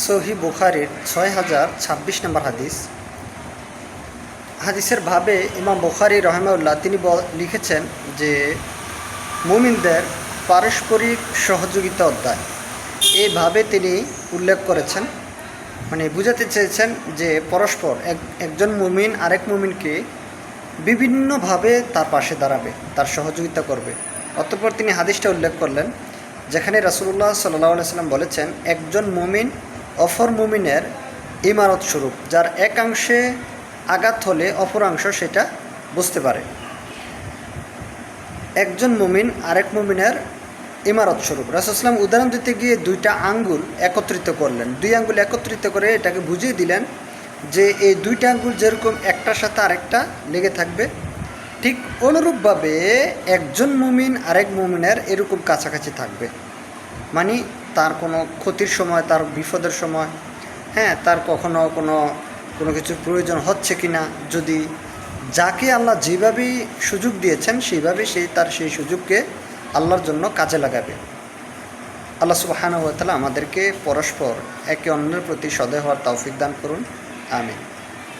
সহিহ বুখারীর ৬০২৬ নম্বর হাদিস। হাদিসের ভাবে ইমাম বুখারী রহিমাহুল্লাহ তিনি লিখেছেন যে মুমিনদের পারস্পরিক সহযোগিতা অধ্যায়, এইভাবে তিনি উল্লেখ করেছেন। মানে বুঝাতে চেয়েছেন যে পরস্পর একজন মুমিন আরেক মুমিনকে বিভিন্নভাবে তার পাশে দাঁড়াবে, তার সহযোগিতা করবে। অতঃপর তিনি হাদিসটা উল্লেখ করলেন যেখানে রাসূলুল্লাহ সাল্লাল্লাহু আলাইহি ওয়াসাল্লাম বলেছেন, একজন মুমিন অপর মুমিনের ইমারত স্বরূপ, যার একাংশে আঘাত হলে অপরাংশ সেটা বুঝতে পারে। একজন মুমিন আরেক মুমিনের ইমারত স্বরূপ। রাসূলুল্লাহ সাল্লাল্লাহু আলাইহি ওয়াসাল্লাম উদাহরণ দিতে গিয়ে দুইটা আঙ্গুল একত্রিত করলেন, দুই আঙ্গুল একত্রিত করে এটাকে বুঝিয়ে দিলেন যে এই দুইটা আঙ্গুল যেরকম একটার সাথে আরেকটা লেগে থাকবে, ঠিক অনুরূপভাবে একজন মুমিন আরেক মুমিনের এরকম কাছাকাছি থাকবে। মানে তার কোনো ক্ষতির সময়, তার বিপদের সময়, তার কখনো কোনো কিছুর প্রয়োজন হচ্ছে কি না, যদি যাকে আল্লাহ যেভাবেই সুযোগ দিয়েছেন সেইভাবে তার সেই সুযোগকে আল্লাহর জন্য কাজে লাগাবে। আল্লাহ সুবহানাহু ওয়া তাআলা আমাদেরকে পরস্পর একে অন্যের প্রতি সদয় হওয়ার তৌফিক দান করুন। আমিন।